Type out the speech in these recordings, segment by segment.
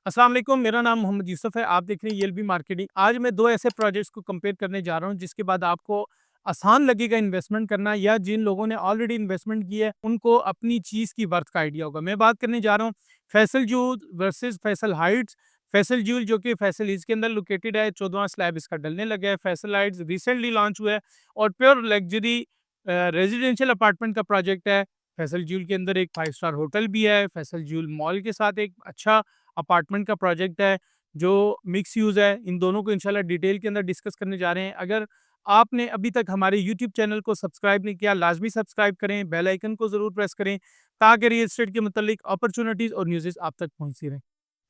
अस्सलाम वालेकुम, मेरा नाम मोहम्मद यूसुफ है। आप देख रहे हैं ईएलबी मार्केटिंग। आज मैं 2 ऐसे प्रोजेक्ट्स को कंपेयर करने जा रहा हूँ, जिसके बाद आपको आसान लगेगा इन्वेस्टमेंट करना, या जिन लोगों ने ऑलरेडी इन्वेस्टमेंट की है, उनको अपनी चीज़ की वर्थ का आइडिया होगा। मैं बात करने जा रहा हूँ Faisal joule versus Faisal Heights. Faisal joule जो कि फैसल ईस्ट के अंदर लोकेटेड है, 14वां स्लैब इसका डलने लगा है। फैसल हाइट्स रिसेंटली लॉन्च हुआ है और प्योर लग्जरी रेजिडेंशियल अपार्टमेंट का प्रोजेक्ट है। फैसल जूल के अंदर एक 5 स्टार होटल भी है। फैसल जूल मॉल के साथ एक अच्छा अपार्टमेंट का प्रोजेक्ट है, जो मिक्स यूज़ है। इन दोनों को इंशाल्लाह डिटेल के अंदर डिस्कस करने जा रहे हैं। अगर आपने अभी तक हमारे यूट्यूब चैनल को सब्सक्राइब नहीं किया, लाज़मी सब्सक्राइब करें, बेल आइकन को ज़रूर प्रेस करें, ताकि रियल एस्टेट के मुतालिक अपॉर्चुनिटीज़ और न्यूज़ेज़ आप तक पहुँचती रहें।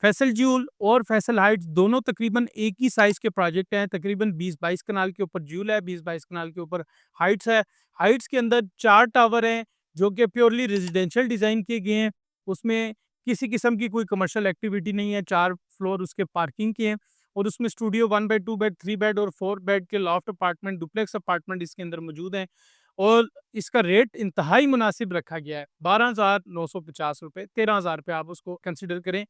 फैसल ज्यूल और फैसल हाइट्स दोनों तकरीबन एक ही साइज़ के प्रोजेक्ट हैं। तकरीबन 20-22 कनाल के ऊपर ज्यूल है, 20-22 कनाल के ऊपर हाइट्स है। हाइट्स के अंदर 4 टावर हैं, जो कि प्योरली रेज़िडेंशियल डिज़ाइन किए गए हैं। उसमें किसी किस्म की कोई कमर्शियल एक्टिविटी नहीं है। 4 फ्लोर उसके पार्किंग के हैं और उसमें स्टूडियो 1 बेड, 2 बेड, 3 बेड और 4 बेड के लॉफ्ट अपार्टमेंट, डुप्लेक्स अपार्टमेंट इसके अंदर मौजूद हैं। और इसका रेट इंतहाई मुनासिब रखा गया है, 12,950 रुपए, 13,000 रुपए आप उसको कंसिडर करें।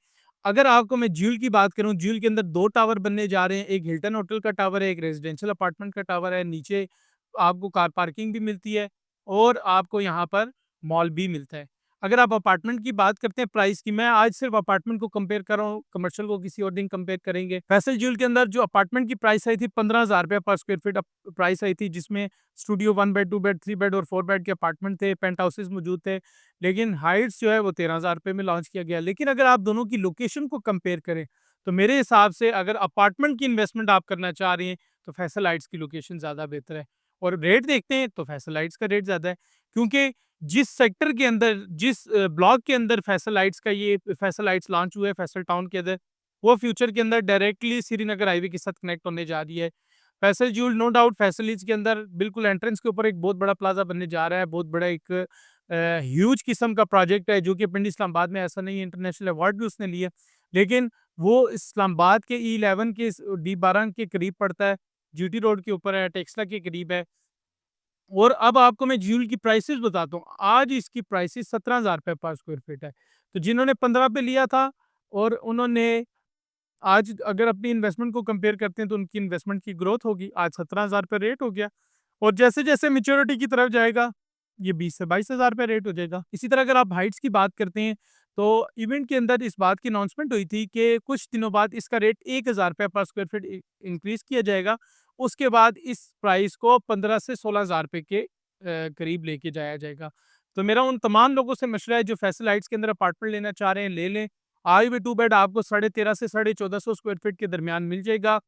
अगर आपको मैं ज्यूल की बात करूँ, ज्यूल के अंदर 2 टावर बनने जा रहे हैं। एक हिल्टन होटल का टावर है, एक रेज़िडेंशियल अपार्टमेंट का टावर है। नीचे आपको कार पार्किंग भी मिलती है और आपको यहाँ पर मॉल भी मिलता है। अगर आप अपार्टमेंट की बात करते हैं प्राइस की, मैं आज सिर्फ अपार्टमेंट को कंपेयर कर रहा हूँ, कमर्शियल को किसी और दिन कंपेयर करेंगे। फैसल ज्यूल के अंदर जो अपार्टमेंट की प्राइस आई थी 15,000 रुपए पर स्क्वायर फीट प्राइस आई थी, जिसमें स्टूडियो 1 बेड, 2 बेड, 3 बेड और 4 बेड के अपार्टमेंट थे, पेंट हाउसेस मौजूद थे। लेकिन हाइट्स जो है वो 13,000 रुपए में लॉन्च किया गया। लेकिन अगर आप दोनों की लोकेशन को कंपेयर करें, तो मेरे हिसाब से अगर अपार्टमेंट की इन्वेस्टमेंट आप करना चाह रहे हैं, तो फैसल हाइट्स की लोकेशन ज़्यादा बेहतर है। और रेट देखते हैं तो फैसल हाइट्स का रेट ज़्यादा है, क्योंकि जिस सेक्टर के अंदर, जिस ब्लॉक के अंदर फैसल हाइट्स का ये फैसल हाइट्स लॉन्च हुआ है, फैसल टाउन के अंदर, वो फ्यूचर के अंदर डायरेक्टली श्रीनगर हाईवे के साथ कनेक्ट होने जा रही है। फैसल ज्यूल नो डाउट फैसल ईस्ट के अंदर बिल्कुल एंट्रेंस के ऊपर एक बहुत बड़ा प्लाजा बनने जा रहा है। बहुत बड़ा एक ह्यूज किस्म का प्रोजेक्ट है, जो कि पिंडी इस्लामाबाद में ऐसा नहीं है, इंटरनेशनल अवार्ड भी उसने लिया। लेकिन वो इस्लामाबाद के E11 के D12 के करीब पड़ता है, जीटी रोड के ऊपर है, टेक्सला के करीब है। और अब आपको मैं ज्यूल की प्राइसेस बताता हूँ। आज इसकी प्राइसेस 17,000 रुपए पर स्क्वायर फीट है। तो जिन्होंने 15 पे लिया था और उन्होंने आज अगर अपनी इन्वेस्टमेंट को कंपेयर करते हैं, तो उनकी इन्वेस्टमेंट की ग्रोथ होगी। आज 17,000 रुपए रेट हो गया और जैसे-जैसे मैच्योरिटी की तरफ जाएगा, ये 20 से 22,000 रुपए रेट हो जाएगा। इसी तरह अगर आप हाइट्स की बात करते हैं, तो इवेंट के अंदर इस बात की अनाउंसमेंट हुई थी कि कुछ दिनों बाद इसका रेट 1,000 रुपए पर स्क्वायर फीट इंक्रीज़ किया जाएगा। उसके बाद इस प्राइस को 15 से 16,000 रुपए के करीब लेके जाया जाएगा। तो मेरा उन तमाम लोगों से मशवरा है जो फैसल हाइट्स के अंदर अपार्टमेंट लेना चाह रहे हैं, ले लें। आज भी 2 बेड आपको 13.5 से 1450 स्क्वायर फीट के दरमियान मिल जाएगा।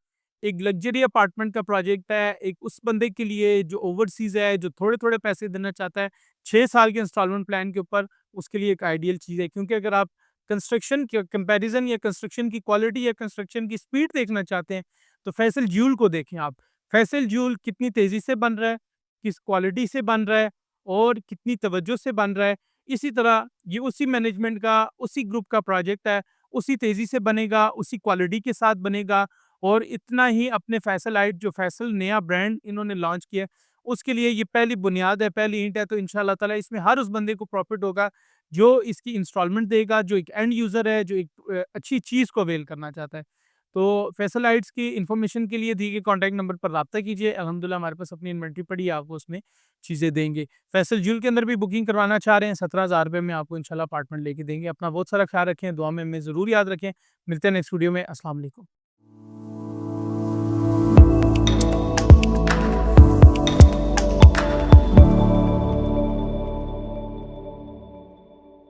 एक लग्जरी अपार्टमेंट का प्रोजेक्ट है, एक उस बंदे के लिए जो ओवरसीज़ है, जो थोड़े-थोड़े पैसे देना चाहता है, 6 साल के इंस्टॉलमेंट प्लान के ऊपर, उसके लिए एक आइडियल चीज़ है। क्योंकि अगर आप कंस्ट्रक्शन के कंपैरिज़न या कंस्ट्रक्शन की क्वालिटी या कंस्ट्रक्शन की स्पीड देखना चाहते हैं, तो फैसल ज्यूल को देखें आप। फैसल ज्यूल कितनी तेज़ी से बन रहा है, किस क्वालिटी से बन रहा है और कितनी तवज्जो से बन रहा है। इसी तरह ये उसी मैनेजमेंट का, उसी ग्रुप का प्रोजेक्ट है, उसी तेज़ी से बनेगा, उसी क्वालिटी के साथ बनेगा और इतना ही अपने फैसल हाइट, जो फैसल नया ब्रांड इन्होंने लॉन्च किया है, उसके लिए ये पहली बुनियाद है, पहली ईंट है। तो इंशाअल्लाह ताला इसमें हर उस बंदे को प्रॉफ़िट होगा, जो इसकी इंस्टॉलमेंट देगा, जो एक एंड यूज़र है, जो एक अच्छी चीज़ को अवेल करना चाहता है। तो फैसल हाइट्स की इन्फॉर्मेशन के लिए दिए गए कॉन्टैक्ट नंबर पर राब्ता कीजिए। अल्हम्दुलिल्लाह हमारे पास अपनी इन्वेंटरी पड़ी है, आपको उसमें चीज़ें देंगे। फैसल ज्यूल के अंदर भी बुकिंग करवाना चाह रहे हैं, 17,000 रुपए में आपको इंशाल्लाह अपार्टमेंट लेके देंगे। अपना बहुत सारा ख्याल रखें, दुआ में हमें ज़रूर याद रखें। मिलते हैं नेक्स्ट वीडियो में। अस्सलाम वालेकुम।